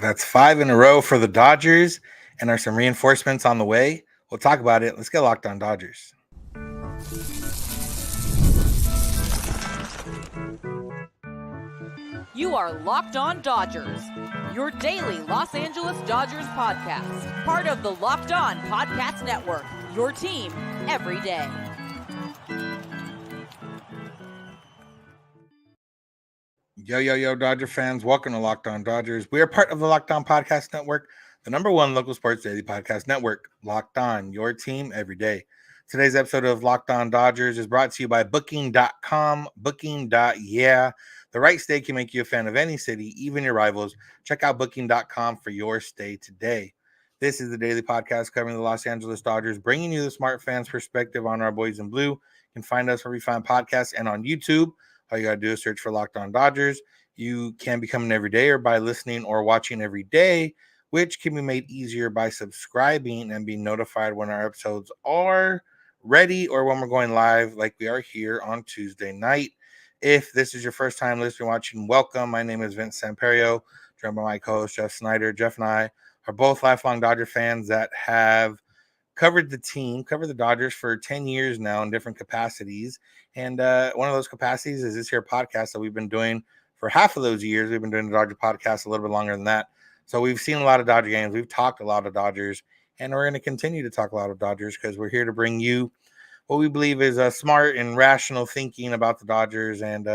That's 5 in a row for the Dodgers. And are some reinforcements on the way? We'll talk about it. Let's get locked on Dodgers. You are Locked On Dodgers, your daily Los Angeles Dodgers podcast. Part of the Locked On Podcast Network, your team every day. Yo, Dodger fans. Welcome to Locked On Dodgers. We are part of the Locked On Podcast Network, the number one local sports daily podcast network. Locked On, your team every day. Today's episode of Locked On Dodgers is brought to you by Booking.com. Booking.yeah. The right stay can make you a fan of any city, even your rivals. Check out Booking.com for your stay today. This is the daily podcast covering the Los Angeles Dodgers, bringing you the smart fans' perspective on our boys in blue. You can find us where we find podcasts and on YouTube. All you got to do is search for Locked On Dodgers. You can become an everydayer by listening or watching every day, which can be made easier by subscribing and being notified when our episodes are ready or when we're going live like we are here on Tuesday night. If this is your first time listening or watching, welcome. My name is Vince Samperio, joined by my co-host Jeff Snyder. Jeff and I are both lifelong Dodger fans that have covered the Dodgers for 10 years now in different capacities. And one of those capacities is this here podcast that we've been doing for half of those years. We've been doing the Dodger podcast a little bit longer than that. So we've seen a lot of Dodger games. We've talked a lot of Dodgers, and we're going to continue to talk a lot of Dodgers because we're here to bring you what we believe is a smart and rational thinking about the Dodgers and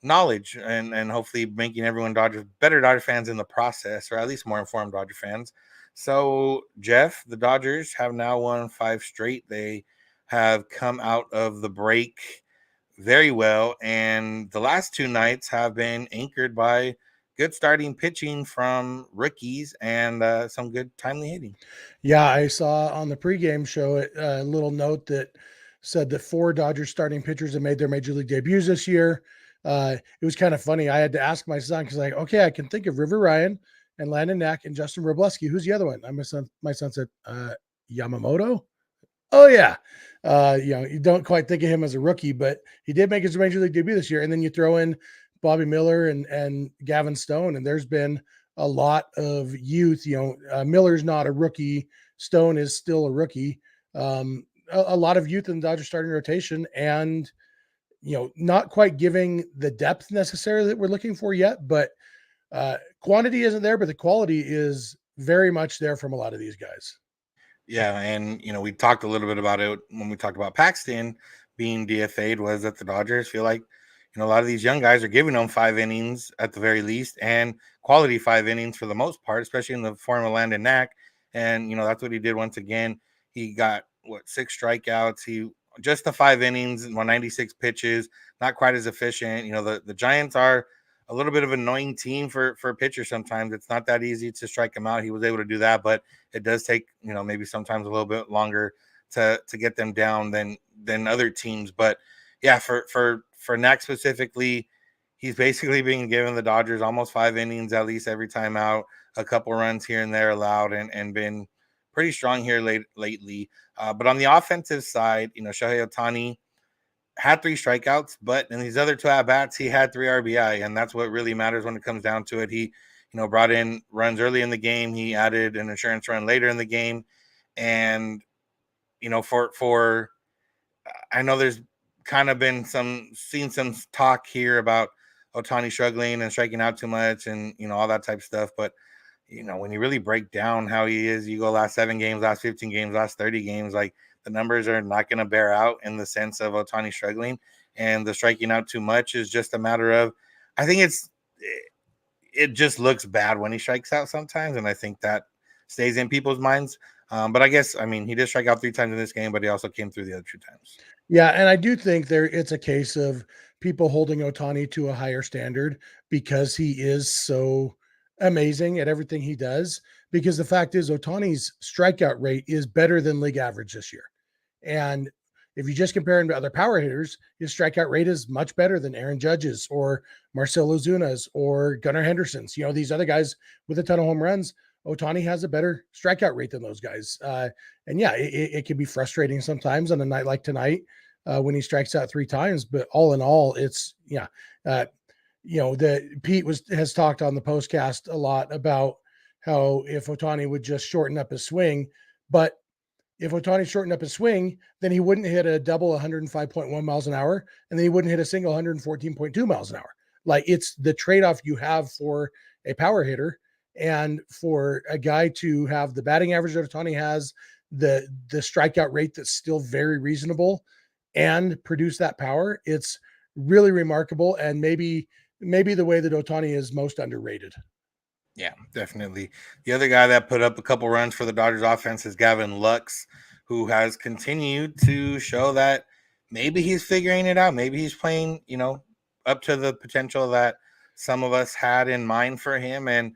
knowledge and hopefully making everyone better Dodger fans in the process, or at least more informed Dodger fans. So, Jeff, the Dodgers have now won 5 straight. They have come out of the break very well, and the last 2 nights have been anchored by good starting pitching from rookies and some good timely hitting. Yeah, I saw on the pregame show a little note that said that 4 Dodgers starting pitchers have made their major league debuts this year. It was kind of funny. I had to ask my son because, okay, I can think of River Ryan and Landon Knack and Justin Wrobleski. Who's the other one? My son said Yamamoto. Oh yeah, you don't quite think of him as a rookie, but he did make his major league debut this year. And then you throw in Bobby Miller and Gavin Stone, and there's been a lot of youth. Miller's not a rookie. Stone is still a rookie. A lot of youth in the Dodgers starting rotation, and not quite giving the depth necessarily that we're looking for yet, but quantity isn't there, but the quality is very much there from a lot of these guys. Yeah, and we talked a little bit about it when we talked about Paxton being DFA'd, was that the Dodgers feel like a lot of these young guys are giving them 5 innings at the very least, and quality 5 innings for the most part, especially in the form of Landon Knack. And that's what he did once again. He got 6 strikeouts. He just the 5 innings, 196 pitches, not quite as efficient. The Giants are a little bit of an annoying team for a pitcher sometimes. It's not that easy to strike him out. He was able to do that, but it does take, maybe sometimes a little bit longer to get them down than other teams. But yeah, for Knack specifically, he's basically being given the Dodgers almost 5 innings at least every time out, a couple runs here and there allowed, and been pretty strong here lately. But on the offensive side, Shohei Ohtani had 3 strikeouts, but in these other 2 at-bats, he had 3 RBI, and that's what really matters when it comes down to it. He, brought in runs early in the game. He added an insurance run later in the game. And, for I know there's kind of been some talk here about Ohtani struggling and striking out too much and, all that type of stuff. But, when you really break down how he is, you go last 7 games, last 15 games, last 30 games, like the numbers are not going to bear out in the sense of Ohtani struggling, and the striking out too much is just a matter of, I think it just looks bad when he strikes out sometimes. And I think that stays in people's minds. But I guess, he did strike out 3 times in this game, but he also came through the other 2 times. Yeah, and I do think it's a case of people holding Ohtani to a higher standard because he is so amazing at everything he does. Because the fact is, Ohtani's strikeout rate is better than league average this year. And if you just compare him to other power hitters, his strikeout rate is much better than Aaron Judge's or Marcell Ozuna's or Gunnar Henderson's. These other guys with a ton of home runs, Ohtani has a better strikeout rate than those guys. And yeah, it can be frustrating sometimes on a night like tonight when he strikes out 3 times. But all in all, it's Pete has talked on the postcast a lot about how if Ohtani would just shorten up his swing, but if Ohtani shortened up his swing, then he wouldn't hit a double 105.1 miles an hour, and then he wouldn't hit a single 114.2 miles an hour. Like, it's the trade-off you have for a power hitter, and for a guy to have the batting average that Ohtani has, the strikeout rate that's still very reasonable, and produce that power. It's really remarkable, and maybe the way that Ohtani is most underrated. Yeah, definitely. The other guy that put up a couple runs for the Dodgers offense is Gavin Lux, who has continued to show that maybe he's figuring it out. Maybe he's playing, up to the potential that some of us had in mind for him. And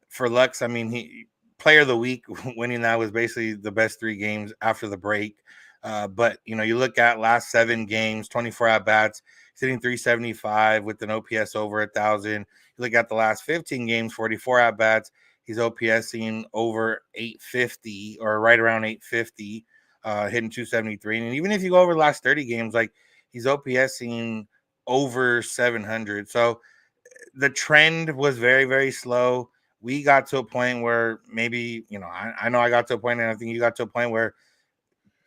for Lux, I mean, he player of the week winning that was basically the best 3 games after the break. But you look at last 7 games, 24 at bats, hitting 375 with an OPS over 1,000. You look at the last 15 games, 44 at bats, he's OPSing over 850 or right around 850, hitting 273. And even if you go over the last 30 games, like, he's OPSing over 700. So the trend was very, very slow. We got to a point where maybe, I know I got to a point, and I think you got to a point where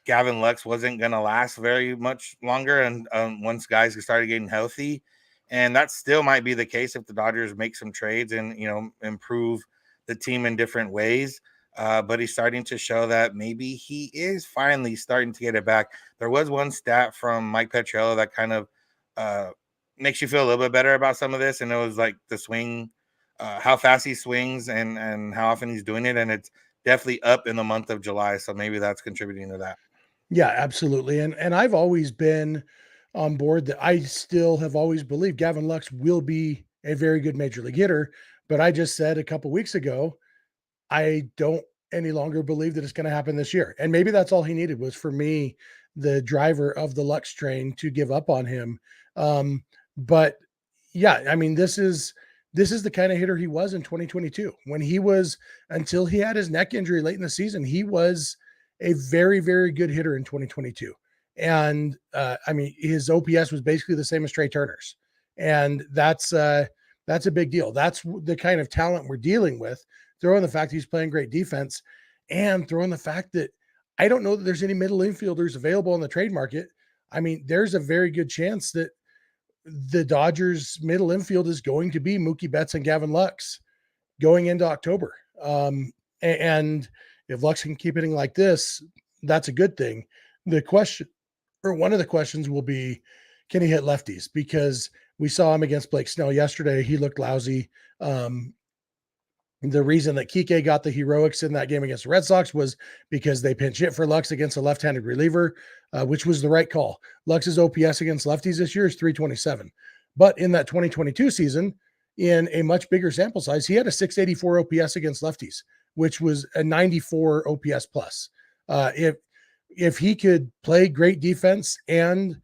Gavin Lux wasn't going to last very much longer. And once guys started getting healthy, and that still might be the case if the Dodgers make some trades and, improve the team in different ways. But he's starting to show that maybe he is finally starting to get it back. There was one stat from Mike Petriello that kind of makes you feel a little bit better about some of this. And it was like the swing, how fast he swings and how often he's doing it. And it's definitely up in the month of July. So maybe that's contributing to that. Yeah, absolutely. And I've always been on board that I still have always believed Gavin Lux will be a very good major league hitter. But I just said a couple weeks ago, I don't any longer believe that it's going to happen this year. And maybe that's all he needed was for me, the driver of the Lux train, to give up on him. But yeah, I mean, this is the kind of hitter he was in 2022 when he was, until he had his neck injury late in the season, he was a very, very good hitter in 2022. And I mean, his OPS was basically the same as Trey Turner's. And that's a big deal. That's the kind of talent we're dealing with. Throw in the fact he's playing great defense, and throw in the fact that I don't know that there's any middle infielders available on the trade market. I mean, there's a very good chance that the Dodgers middle infield is going to be Mookie Betts and Gavin Lux going into October. And if Lux can keep hitting like this, that's a good thing. The question, or one of the questions, will be, can he hit lefties? Because we saw him against Blake Snell yesterday. He looked lousy. The reason that Kike got the heroics in that game against the Red Sox was because they pinch hit for Lux against a left-handed reliever, which was the right call. Lux's OPS against lefties this year is 327. But in that 2022 season, in a much bigger sample size, he had a 684 OPS against lefties, which was a 94 OPS plus. If he could play great defense and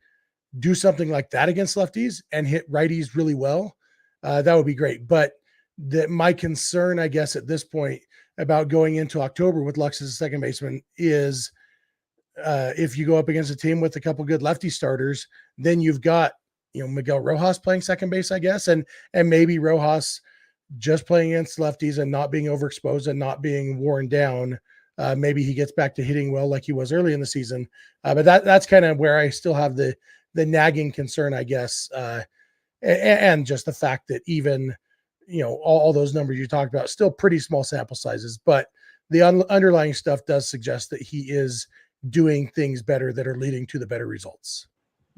do something like that against lefties and hit righties really well, that would be great. But my concern, I guess, at this point about going into October with Lux as a second baseman is if you go up against a team with a couple good lefty starters, then you've got, Miguel Rojas playing second base, I guess, and maybe Rojas just playing against lefties and not being overexposed and not being worn down. Maybe he gets back to hitting well like he was early in the season. But that's kind of where I still have the nagging concern, I guess, and just the fact that even all those numbers you talked about, still pretty small sample sizes, but the underlying stuff does suggest that he is doing things better that are leading to the better results.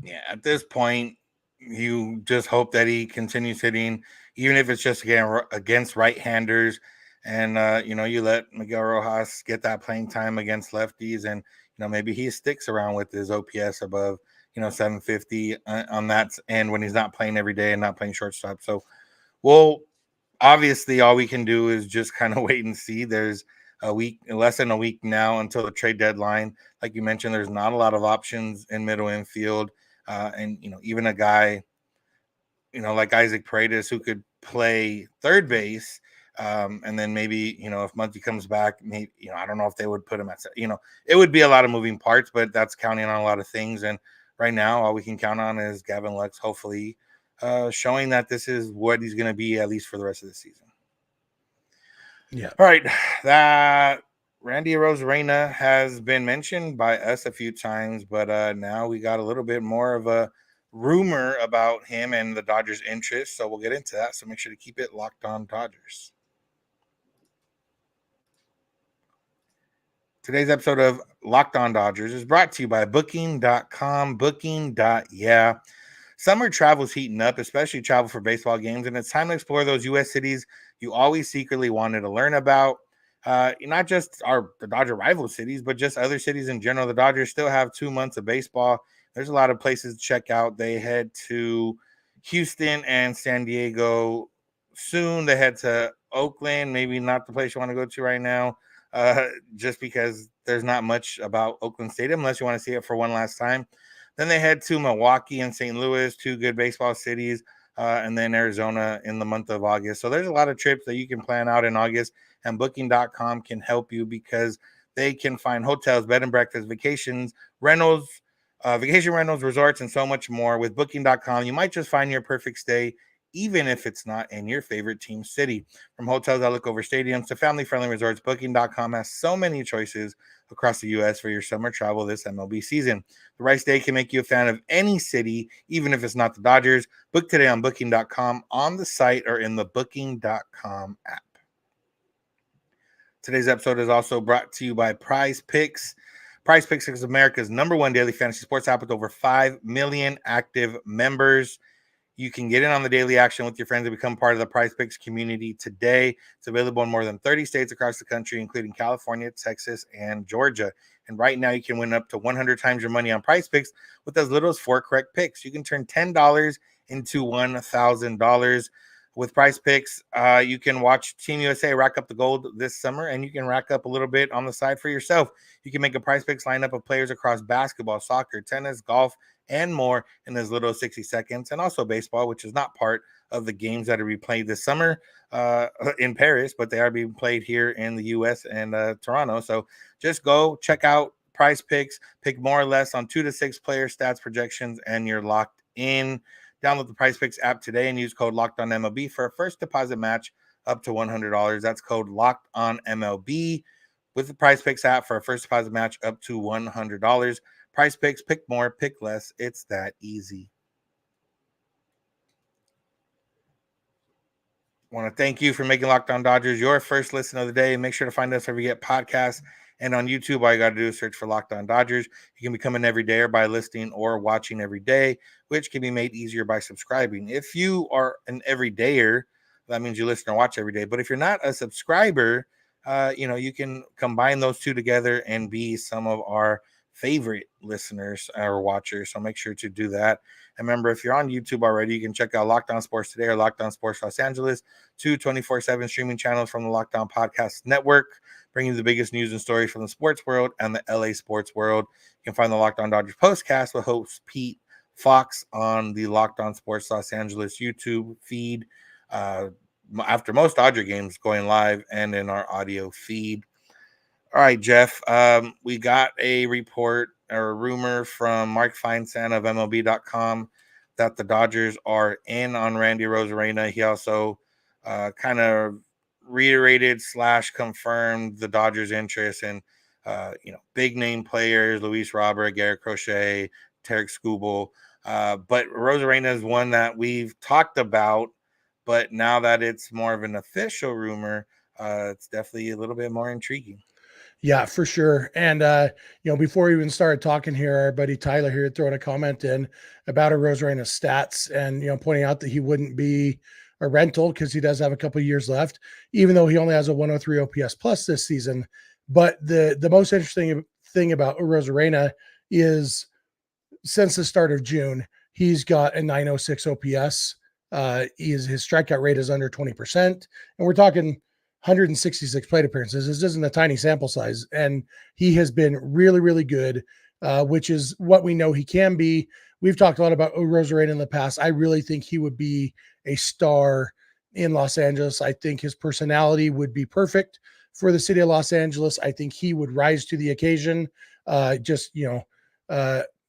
Yeah, at this point, you just hope that he continues hitting, even if it's just against right-handers. And, you let Miguel Rojas get that playing time against lefties, and, maybe he sticks around with his OPS above, 750 on that end when he's not playing every day and not playing shortstop. So, obviously, all we can do is just kind of wait and see. There's less than a week now until the trade deadline. Like you mentioned, there's not a lot of options in middle infield. And, even a guy, like Isaac Paredes, who could play third base. And then maybe, if Muncy comes back, maybe, I don't know if they would put him at, it would be a lot of moving parts, but that's counting on a lot of things. And right now, all we can count on is Gavin Lux, hopefully, showing that this is what he's going to be, at least for the rest of the season. Yeah. All right. That Randy Arozarena has been mentioned by us a few times, but now we got a little bit more of a rumor about him and the Dodgers' interest. So we'll get into that. So make sure to keep it locked on Dodgers. Today's episode of Locked On Dodgers is brought to you by Booking.com. Booking.yeah. Summer travel is heating up, especially travel for baseball games, and it's time to explore those U.S. cities you always secretly wanted to learn about. Not just the Dodger rival cities, but just other cities in general. The Dodgers still have 2 months of baseball. There's a lot of places to check out. They head to Houston and San Diego soon. They head to Oakland, maybe not the place you want to go to right now, just because there's not much about Oakland Stadium unless you want to see it for one last time. Then they head to Milwaukee and St. Louis, 2 good baseball cities, and then Arizona in the month of August. So there's a lot of trips that you can plan out in August, and Booking.com can help you because they can find hotels, bed and breakfast, vacation rentals, resorts, and so much more. With Booking.com, you might just find your perfect stay, even if it's not in your favorite team city. From hotels that look over stadiums to family-friendly resorts, Booking.com has so many choices across the U.S. for your summer travel this MLB season. The right stay can make you a fan of any city, even if it's not the Dodgers. Book today on Booking.com, on the site, or in the Booking.com app. Today's episode is also brought to you by Prize Picks. Prize Picks is America's #1 daily fantasy sports app with over 5 million active members. You can get in on the daily action with your friends and become part of the Prize Picks community today. It's available in more than 30 states across the country, including California, Texas, and Georgia. And right now, you can win up to 100 times your money on Prize Picks with as little as 4 correct picks. You can turn $10 into $1,000. With Prize Picks, you can watch Team USA rack up the gold this summer, and you can rack up a little bit on the side for yourself. You can make a Prize Picks lineup of players across basketball, soccer, tennis, golf, and more in as little as 60 seconds, and also baseball, which is not part of the games that are being played this summer in Paris, but they are being played here in the U.S. and Toronto. So just go check out Prize Picks, pick more or less on 2 to 6 player stats projections, and you're locked in. Download the Prize Picks app today and use code LOCKEDONMLB for a first deposit match up to $100. That's code LOCKEDONMLB with the Prize Picks app for a first deposit match up to $100. Prize Picks, pick more, pick less. It's that easy. I want to thank you for making Locked On Dodgers your first listen of the day. And make sure to find us wherever you get podcasts. And on YouTube, all you got to do is search for Locked On Dodgers. You can become an everydayer by listening or watching every day, which can be made easier by subscribing. If you are an everydayer, that means you listen or watch every day. But if you're not a subscriber, you can combine those two together and be some of our favorite listeners or watchers. So make sure to do that. And remember, if you're on YouTube already, you can check out Locked On Sports Today or Locked On Sports Los Angeles, 2 24/7 streaming channels from the Locked On Podcast Network, bringing you the biggest news and stories from the sports world and the LA sports world. You can find the Locked On Dodgers postcast with host Pete Fox on the Locked On Sports Los Angeles YouTube feed after most Dodger games going live and in our audio feed. All right, Jeff, we got a report or a rumor from Mark Feinsand of MLB.com that the Dodgers are in on Randy Arozarena. He also kind of reiterated / confirmed the Dodgers' interest in, big name players, Luis Robert, Garrett Crochet, Tarek Skubal. But Arozarena is one that we've talked about, but now that it's more of an official rumor, it's definitely a little bit more intriguing. Yeah, for sure. And, before we even started talking here, our buddy Tyler here throwing a comment in about Arozarena's stats and, pointing out that he wouldn't be a rental because he does have a couple of years left, even though he only has a 103 OPS plus this season. But the most interesting thing about Arozarena is since the start of June, he's got a 906 OPS. His strikeout rate is under 20%. And we're talking 166 plate appearances. This isn't a tiny sample size. And he has been really, really good, which is what we know he can be. We've talked a lot about Arozarena in the past. I really think he would be a star in Los Angeles. I think his personality would be perfect for the city of Los Angeles. I think he would rise to the occasion. I don't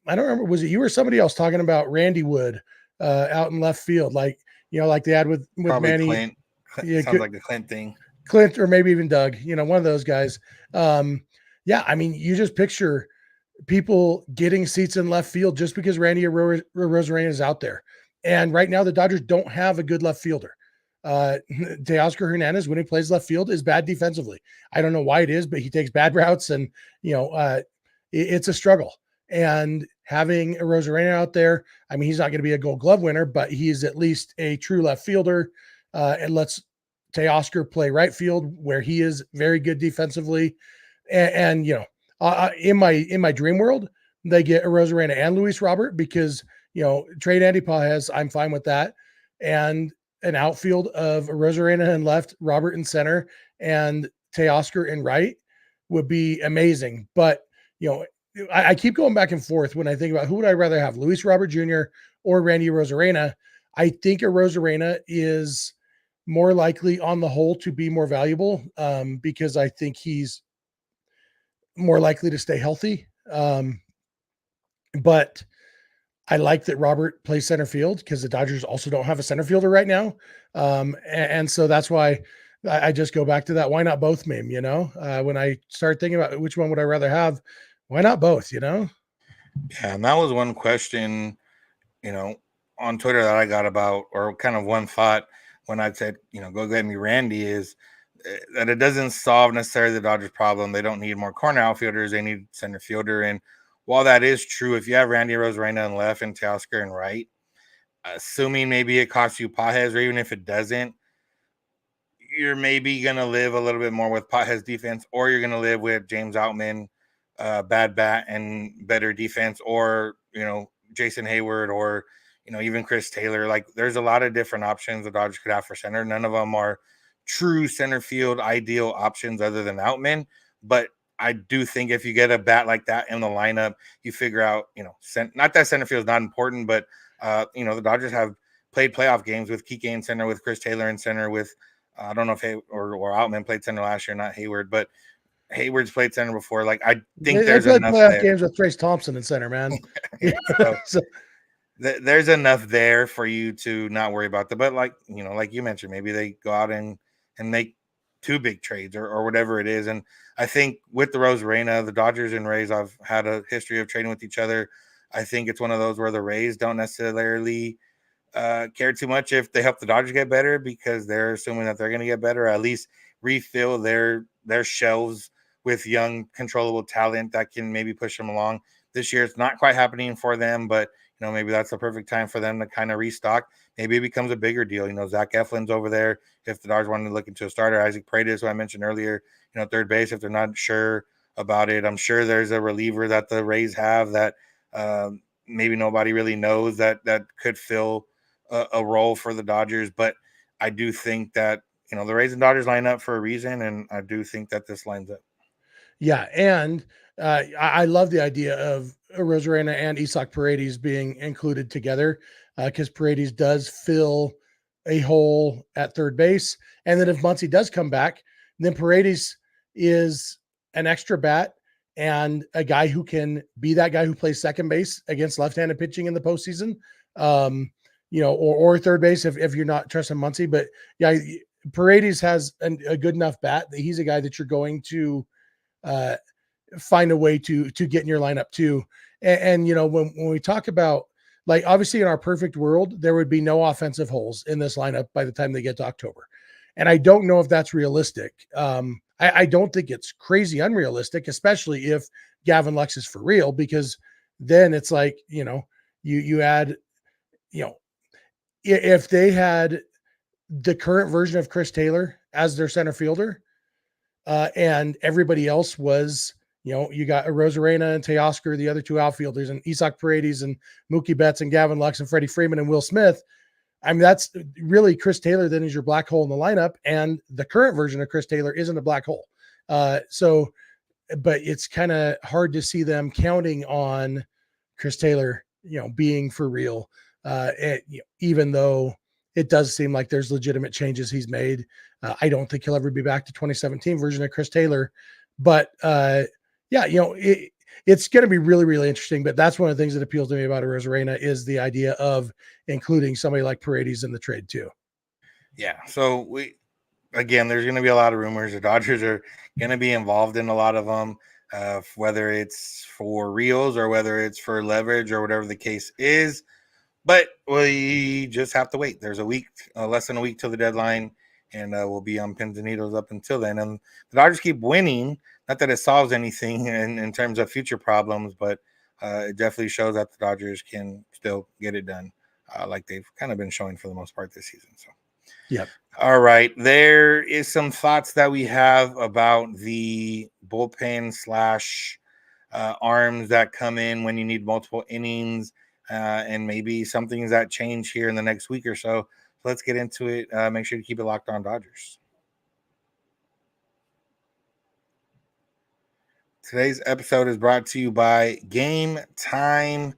remember, was it you or somebody else talking about Randy Wood out in left field? Like they had with Probably Manny. Clint. Yeah, sounds like a Clint thing. Clint, or maybe even Doug, one of those guys. Yeah, I mean, you just picture people getting seats in left field just because Randy Arozarena is out there. And right now, the Dodgers don't have a good left fielder. Teoscar Hernandez, when he plays left field, is bad defensively. I don't know why it is, but he takes bad routes, and it's a struggle. And having Arozarena out there, I mean, he's not going to be a Gold Glove winner, but he's at least a true left fielder. And lets Teoscar play right field, where he is very good defensively. And in my dream world, they get Arozarena and Luis Robert, because trade Andy Pages, I'm fine with that, and an outfield of Arozarena in left, Robert in center, and Teoscar in right would be amazing. But I keep going back and forth when I think about who would I rather have, Luis Robert Jr. or Randy Arozarena. I think Arozarena is more likely on the whole to be more valuable, because I think he's more likely to stay healthy. But I like that Robert plays center field, because the Dodgers also don't have a center fielder right now. And so that's why I just go back to that why not both meme, when I start thinking about which one would I rather have, why not both, Yeah, and that was one question, on Twitter that I got about, or kind of one thought when I said, go get me Randy, is that it doesn't solve necessarily the Dodgers' problem. They don't need more corner outfielders. They need center fielder. And while that is true, if you have Randy Arozarena in left and Teoscar in right, assuming maybe it costs you Pages, or even if it doesn't, you're maybe going to live a little bit more with Pages defense, or you're going to live with James Outman, bad bat and better defense, or, Jason Hayward, or, even Chris Taylor. Like, there's a lot of different options the Dodgers could have for center. None of them are true center field ideal options other than Outman. But I do think if you get a bat like that in the lineup, you figure out, not that center field is not important, but, the Dodgers have played playoff games with Kike in center, with Chris Taylor in center, with, I don't know if or Outman played center last year, not Hayward, but Hayward's played center before. Like, I think there's enough playoff games with Trace Thompson in center, man. So there's enough there for you to not worry about that. But like you mentioned, maybe they go out and make two big trades or whatever it is. And I think with the Arozarena, the Dodgers and Rays have had a history of trading with each other. I think it's one of those where the Rays don't necessarily care too much if they help the Dodgers get better, because they're assuming that they're going to get better, or at least refill their shelves with young, controllable talent that can maybe push them along. This year, it's not quite happening for them, but maybe that's the perfect time for them to kind of restock. Maybe it becomes a bigger deal. Zach Eflin's over there if the Dodgers wanted to look into a starter. Isaac Paredes, who I mentioned earlier, third base, if they're not sure about it. I'm sure there's a reliever that the Rays have that maybe nobody really knows that could fill a role for the Dodgers. But I do think that, the Rays and Dodgers line up for a reason, and I do think that this lines up. Yeah, and I love the idea of Arozarena and Isaac Paredes being included together, because Paredes does fill a hole at third base. And then if Muncy does come back, then Paredes is an extra bat and a guy who can be that guy who plays second base against left-handed pitching in the postseason, or third base if you're not trusting Muncy. But yeah, Paredes has a good enough bat that he's a guy that you're going to find a way to get in your lineup too. And when we talk about, like, obviously in our perfect world, there would be no offensive holes in this lineup by the time they get to October. And I don't know if that's realistic. I don't think it's crazy unrealistic, especially if Gavin Lux is for real, because then it's like, you add, if they had the current version of Chris Taylor as their center fielder, and everybody else was, you got Arozarena and Teoscar, the other two outfielders, and Isaac Paredes and Mookie Betts and Gavin Lux and Freddie Freeman and Will Smith. I mean, that's really Chris Taylor then is your black hole in the lineup, and the current version of Chris Taylor isn't a black hole. But it's kind of hard to see them counting on Chris Taylor, being for real, even though it does seem like there's legitimate changes he's made. I don't think he'll ever be back to 2017 version of Chris Taylor, but it's going to be really, really interesting. But that's one of the things that appeals to me about Arozarena is the idea of including somebody like Paredes in the trade too. Yeah. So again, there's going to be a lot of rumors. The Dodgers are going to be involved in a lot of them, whether it's for reals or whether it's for leverage or whatever the case is. But we just have to wait. There's a week, less than a week till the deadline, and we'll be on pins and needles up until then. And the Dodgers keep winning. Not that it solves anything in terms of future problems, but it definitely shows that the Dodgers can still get it done, like they've kind of been showing for the most part this season. So, yep. All right. There is some thoughts that we have about the bullpen / arms that come in when you need multiple innings. And maybe some things that change here in the next week or so. So let's get into it. Make sure to keep it locked on Dodgers. Today's episode is brought to you by Game Time.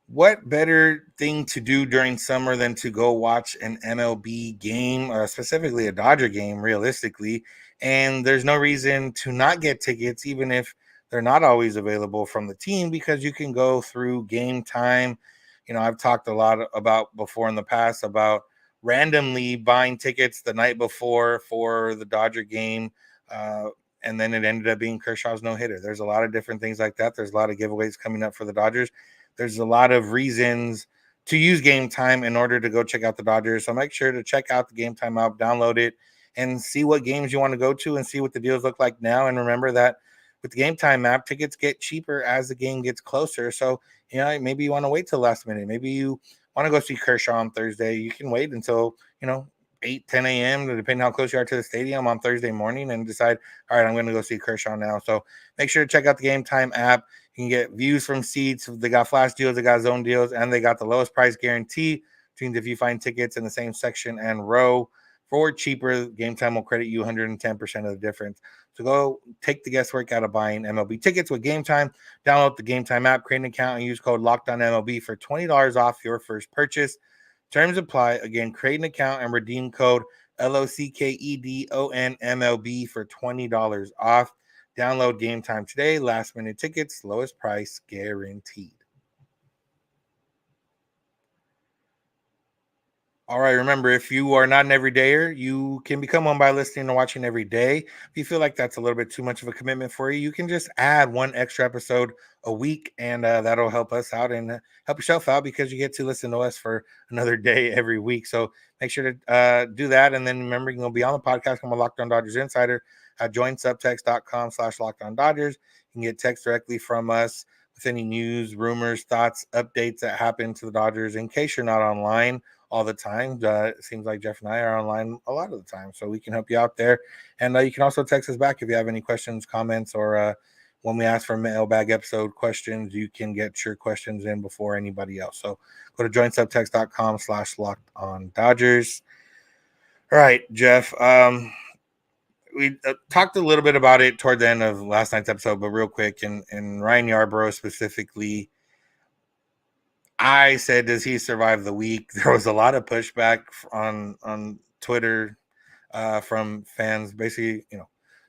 What better thing to do during summer than to go watch an MLB game, specifically a Dodger game, realistically? And there's no reason to not get tickets, even if they're not always available from the team, because you can go through Game Time. You know, I've talked a lot about before in the past about randomly buying tickets the night before for the Dodger game, and then it ended up being Kershaw's no-hitter. There's a lot of different things like that. There's a lot of giveaways coming up for the Dodgers. There's a lot of reasons to use Game Time in order to go check out the Dodgers. So make sure to check out the Game Time app, download it, and see what games you want to go to and see what the deals look like now. And remember that with the Game Time app, tickets get cheaper as the game gets closer. So, you know, maybe you want to wait till the last minute. Maybe you want to go see Kershaw on Thursday. You can wait until, 8, 10 a.m., depending how close you are to the stadium on Thursday morning, and decide, all right, I'm going to go see Kershaw now. So make sure to check out the Game Time app. You can get views from seats. They got flash deals, they got zone deals, and they got the lowest price guarantee, which means if you find tickets in the same section and row for cheaper, Game Time will credit you 110% of the difference. So go take the guesswork out of buying MLB tickets with Game Time. Download the Game Time app, create an account, and use code LOCKEDONMLB for $20 off your first purchase. Terms apply. Again, create an account and redeem code LOCKEDONMLB for $20 off. Download Game Time today. Last minute tickets, lowest price guaranteed. All right, remember, if you are not an everydayer, you can become one by listening and watching every day. If you feel like that's a little bit too much of a commitment for you, you can just add one extra episode a week, and that'll help us out and help yourself out, because you get to listen to us for another day every week. So make sure to do that. And then remember, you can be on the podcast. I'm a Locked On Dodgers Insider. Join subtext.com/LockedOnDodgers. You can get text directly from us with any news, rumors, thoughts, updates that happen to the Dodgers in case you're not online all the time. It seems like Jeff and I are online a lot of the time, so we can help you out there. And you can also text us back if you have any questions, comments, or when we ask for mailbag episode questions, you can get your questions in before anybody else. So go to joinsubtext.com/LockedOnDodgers. All right, Jeff. We talked a little bit about it toward the end of last night's episode, but real quick, and Ryan Yarbrough specifically, I said, does he survive the week? There was a lot of pushback on Twitter from fans, basically,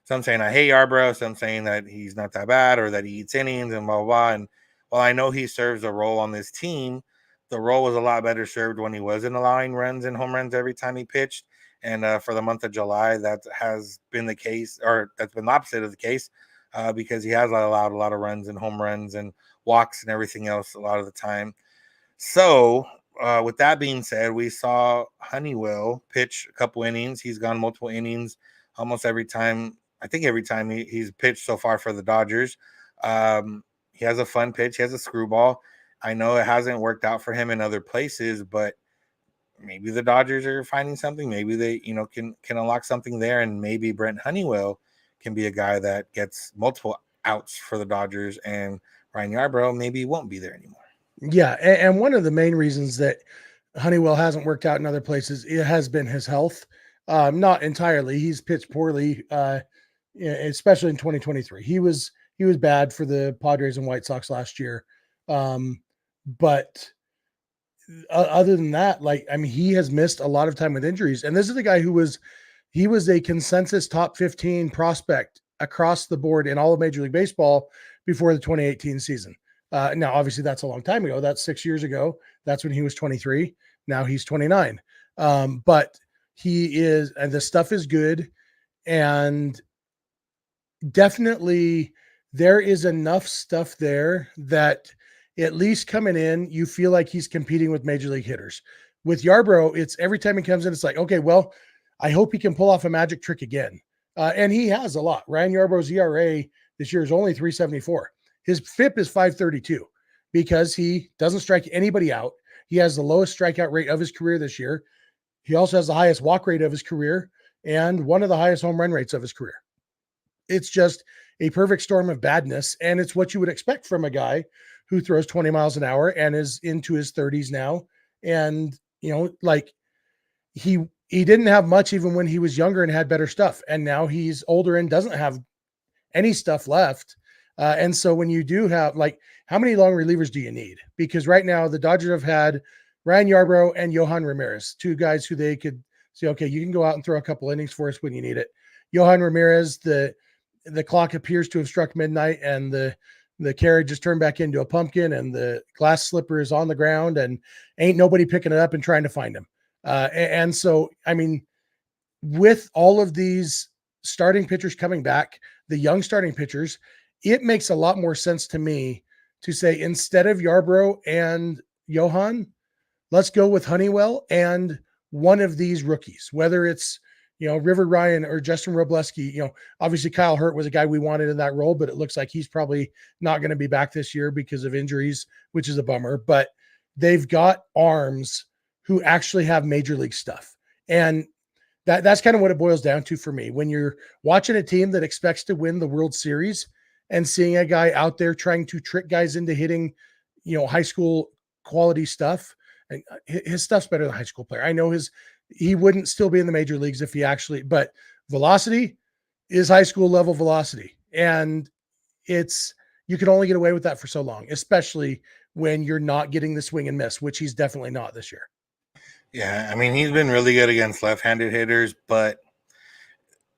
some saying I hate Yarbrough, some saying that he's not that bad or that he eats innings and blah, blah, blah. And while I know he serves a role on this team, the role was a lot better served when he wasn't allowing runs and home runs every time he pitched. And for the month of July, that has been the case, or that's been the opposite of the case, because he has allowed a lot of runs and home runs and walks and everything else a lot of the time. So with that being said, we saw Honeywell pitch a couple innings. He's gone multiple innings almost every time. I think every time he's pitched so far for the Dodgers. He has a fun pitch. He has a screwball. I know it hasn't worked out for him in other places, but maybe the Dodgers are finding something. Maybe they, can unlock something there, and maybe Brent Honeywell can be a guy that gets multiple outs for the Dodgers, and Ryan Yarbrough maybe won't be there anymore. Yeah, and one of the main reasons that Honeywell hasn't worked out in other places, it has been his health. Not entirely. He's pitched poorly, especially in 2023. He was bad for the Padres and White Sox last year. But other than that, he has missed a lot of time with injuries. And this is the guy who was a consensus top 15 prospect across the board in all of Major League Baseball before the 2018 season. Now, obviously, that's a long time ago. That's 6 years ago. That's when he was 23. Now he's 29. But and the stuff is good. And definitely there is enough stuff there that at least coming in, you feel like he's competing with major league hitters. With Yarbrough, it's every time he comes in, it's like, okay, well, I hope he can pull off a magic trick again. And he has a lot. Ryan Yarbrough's ERA this year is only 3.74. His FIP is 5.32 because he doesn't strike anybody out. He has the lowest strikeout rate of his career this year. He also has the highest walk rate of his career and one of the highest home run rates of his career. It's just a perfect storm of badness. And it's what you would expect from a guy who throws 20 miles an hour and is into his 30s now. And, like he didn't have much even when he was younger and had better stuff. And now he's older and doesn't have any stuff left. And so when you do have, like, how many long relievers do you need? Because right now the Dodgers have had Ryan Yarbrough and Yohan Ramirez, two guys who they could say, okay, you can go out and throw a couple innings for us when you need it. Yohan Ramirez, the clock appears to have struck midnight and the carriage is turned back into a pumpkin and the glass slipper is on the ground and ain't nobody picking it up and trying to find him. And so, I mean, with all of these starting pitchers coming back, the young starting pitchers, it makes a lot more sense to me to say, instead of Yarbrough and Yohan, let's go with Honeywell and one of these rookies, whether it's, River Ryan or Justin Robleski. Obviously Kyle Hurt was a guy we wanted in that role, but it looks like he's probably not going to be back this year because of injuries, which is a bummer. But they've got arms who actually have major league stuff. And that's kind of what it boils down to for me. When you're watching a team that expects to win the World Series and seeing a guy out there trying to trick guys into hitting, high school quality stuff, and his stuff's better than a high school player. I know he wouldn't still be in the major leagues if he actually, but velocity is high school level velocity. And you can only get away with that for so long, especially when you're not getting the swing and miss, which he's definitely not this year. Yeah, I mean, he's been really good against left-handed hitters, but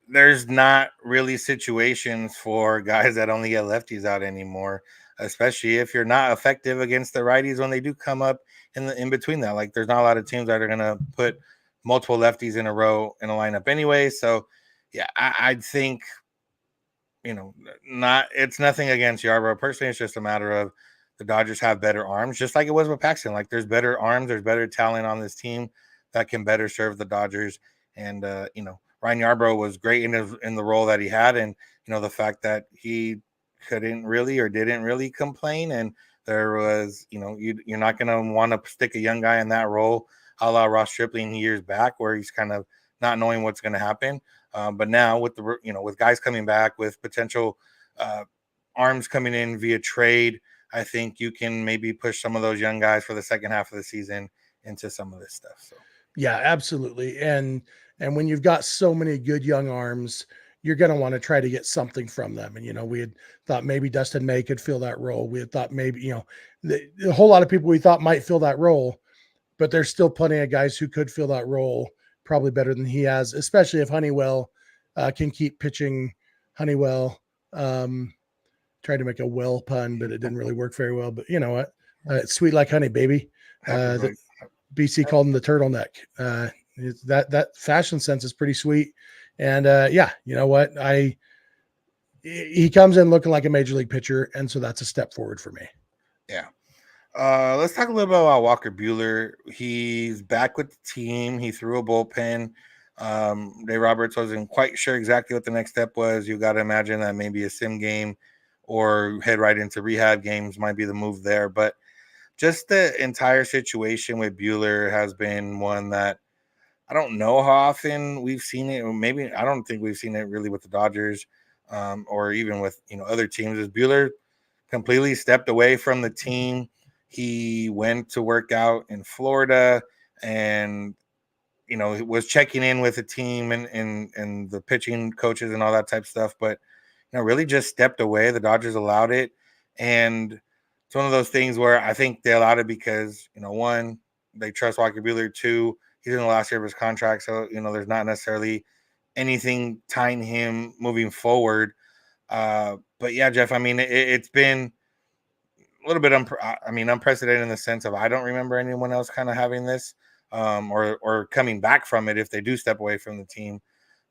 there's not really situations for guys that only get lefties out anymore, especially if you're not effective against the righties when they do come up in between that. Like, there's not a lot of teams that are going to put multiple lefties in a row in a lineup anyway. So, yeah, I'd think, it's nothing against Yarbrough. Personally, it's just a matter of the Dodgers have better arms, just like it was with Paxton. Like, there's better arms, there's better talent on this team that can better serve the Dodgers. And, Ryan Yarbrough was great in the role that he had. And, the fact that he couldn't really or didn't really complain. And there was, you're not going to want to stick a young guy in that role, a la Ross Stripling years back, where he's kind of not knowing what's going to happen. But now with with guys coming back, with potential arms coming in via trade, I think you can maybe push some of those young guys for the second half of the season into some of this stuff. So, yeah, absolutely. And when you've got so many good young arms, you're going to want to try to get something from them. And, we had thought maybe Dustin May could fill that role. We had thought maybe, a whole lot of people we thought might fill that role, but there's still plenty of guys who could fill that role probably better than he has, especially if Honeywell can keep pitching. Honeywell, tried to make a well pun, but it didn't really work very well. But you know what? It's sweet like honey, baby. BC called him the turtleneck. That fashion sense is pretty sweet. And yeah, you know what? He comes in looking like a major league pitcher, and so that's a step forward for me. Yeah. Let's talk a little bit about Walker Buehler. He's back with the team. He threw a bullpen. Dave Roberts wasn't quite sure exactly what the next step was. You got to imagine that maybe a sim game or head right into rehab games might be the move there. But just the entire situation with Buehler has been one that I don't know how often we've seen it. Or maybe I don't think we've seen it really with the Dodgers or even with other teams. Is Buehler completely stepped away from the team. He went to work out in Florida and was checking in with the team and the pitching coaches and all that type of stuff, but really just stepped away. The Dodgers allowed it, and it's one of those things where I think they allowed it because one, they trust Walker Buehler. Two, he's in the last year of his contract, so there's not necessarily anything tying him moving forward. But yeah, Jeff, I mean, it's been a little bit unprecedented in the sense of I don't remember anyone else kind of having this. or coming back from it if they do step away from the team.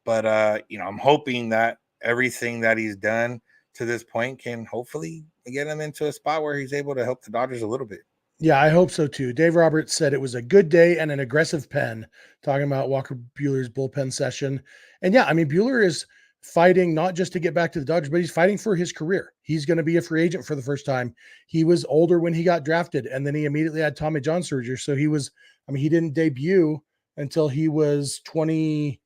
But I'm hoping that everything that he's done to this point can hopefully get him into a spot where he's able to help the Dodgers a little bit. Yeah, I hope so too. Dave Roberts said it was a good day and an aggressive pen, talking about Walker Buehler's bullpen session. And yeah, I mean, Buehler is fighting not just to get back to the Dodgers, but he's fighting for his career. He's going to be a free agent for the first time. He was older when he got drafted, and then he immediately had Tommy John surgery. So he didn't debut until he was 20.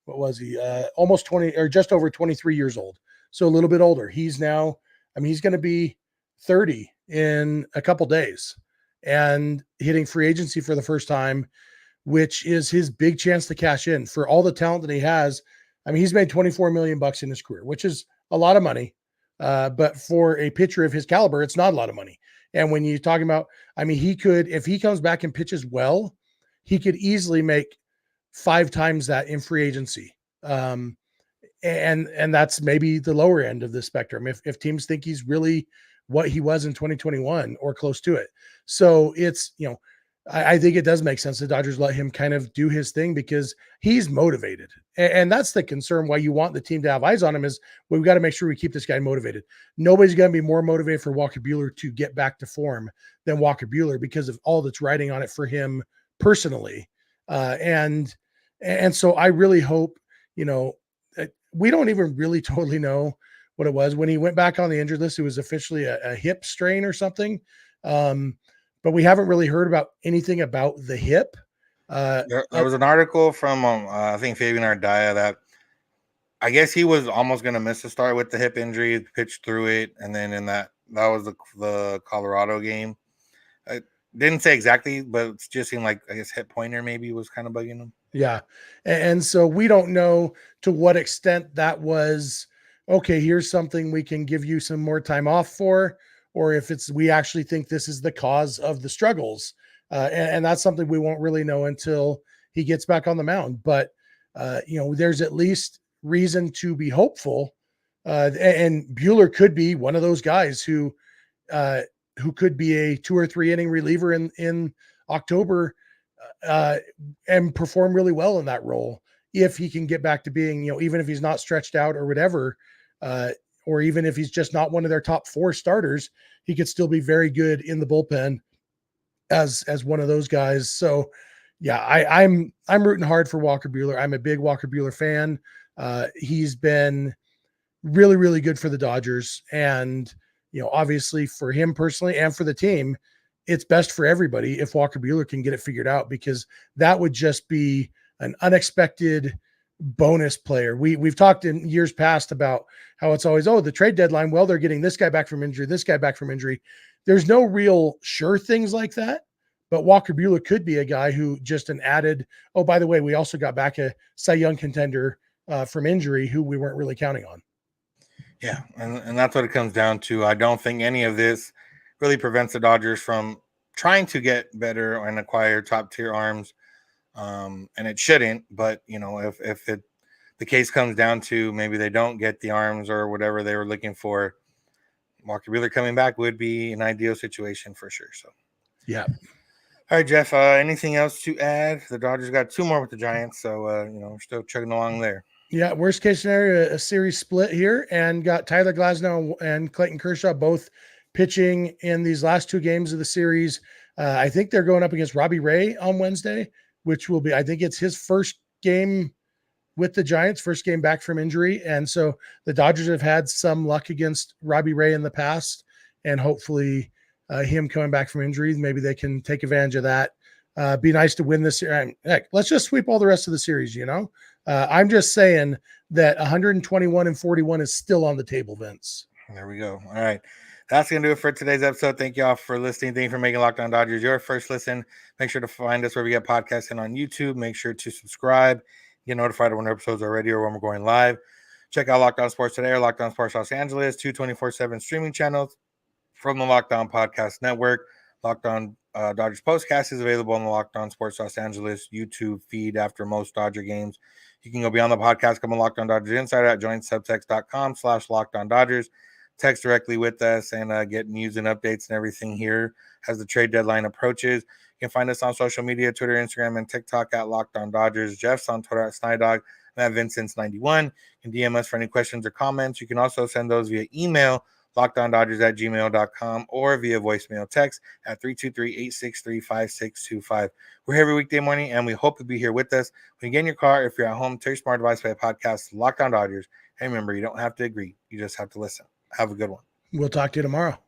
What was he? Almost 20 or just over 23 years old. So a little bit older. He's now, he's going to be 30 in a couple days and hitting free agency for the first time, which is his big chance to cash in for all the talent that he has. He's made $24 million in his career, which is a lot of money. But for a pitcher of his caliber, it's not a lot of money. And when you're talking about, he could, if he comes back and pitches well, he could easily make 5 times that in free agency. And that's maybe the lower end of the spectrum. If teams think he's really what he was in 2021 or close to it. So it's, I think it does make sense. The Dodgers let him kind of do his thing because he's motivated. And that's the concern why you want the team to have eyes on him is we've got to make sure we keep this guy motivated. Nobody's going to be more motivated for Walker Buehler to get back to form than Walker Buehler because of all that's riding on it for him personally. And so I really hope, we don't even really totally know what it was. When he went back on the injured list, it was officially a hip strain or something. But we haven't really heard about anything about the hip. There was an article from, I think, Fabian Ardaya that I guess he was almost going to miss the start with the hip injury, pitched through it. And then that was the Colorado game. I didn't say exactly, but it just seemed like, I guess, hip pointer maybe was kind of bugging him. Yeah. And so we don't know to what extent that was, okay, here's something we can give you some more time off for, or if we actually think this is the cause of the struggles. And that's something we won't really know until he gets back on the mound. But, there's at least reason to be hopeful. And Buehler could be one of those guys who could be a 2 or 3 inning reliever in October and perform really well in that role if he can get back to being, even if he's not stretched out or whatever, or even if he's just not one of their top 4 starters, he could still be very good in the bullpen as one of those guys. So yeah, I'm rooting hard for Walker Buehler. I'm a big Walker Buehler fan. He's been really, really good for the Dodgers. And, obviously for him personally and for the team, it's best for everybody if Walker Buehler can get it figured out, because that would just be an unexpected bonus player. We've talked in years past about how it's always, the trade deadline, well, they're getting this guy back from injury, this guy back from injury. There's no real sure things like that, but Walker Buehler could be a guy who just an added, by the way, we also got back a Cy Young contender from injury who we weren't really counting on. Yeah, and that's what it comes down to. I don't think any of this really prevents the Dodgers from trying to get better and acquire top tier arms. And it shouldn't, but if the case comes down to maybe they don't get the arms or whatever they were looking for, Walker Buehler coming back would be an ideal situation for sure. So, yeah. All right, Jeff, anything else to add? The Dodgers got 2 more with the Giants, so, we're still chugging along there. Yeah, worst case scenario, a series split here, and got Tyler Glasnow and Clayton Kershaw both pitching in these last 2 games of the series. I think they're going up against Robbie Ray on Wednesday, which will be, I think it's his first game with the Giants, first game back from injury. And so the Dodgers have had some luck against Robbie Ray in the past, and hopefully him coming back from injury, maybe they can take advantage of that. Be nice to win this series. Heck, let's just sweep all the rest of the series, I'm just saying that 121-41 is still on the table, Vince. There we go. All right. That's going to do it for today's episode. Thank you all for listening. Thank you for making Locked On Dodgers your first listen. Make sure to find us where we get podcasts and on YouTube. Make sure to subscribe. Get notified when episodes are ready or when we're going live. Check out Locked On Sports Today or Locked On Sports Los Angeles, 2 24/7 streaming channels from the Locked On Podcast Network. Locked On Dodgers Postcast is available on the Locked On Sports Los Angeles YouTube feed after most Dodger games. You can go beyond the podcast, come on Locked On Dodgers Insider at joinsubtext.com/Locked On Dodgers. Text directly with us and get news and updates and everything here as the trade deadline approaches. You can find us on social media, Twitter, Instagram, and TikTok at Locked On Dodgers. Jeff's on Twitter at Snydog, and at Vincent's91. You can DM us for any questions or comments. You can also send those via email, lockedondodgers@gmail.com, or via voicemail text at 323-863-5625. We're here every weekday morning, and we hope you'll be here with us. When you get in your car, if you're at home, to your smart device, play a podcast, Locked On Dodgers. And remember, you don't have to agree. You just have to listen. Have a good one. We'll talk to you tomorrow.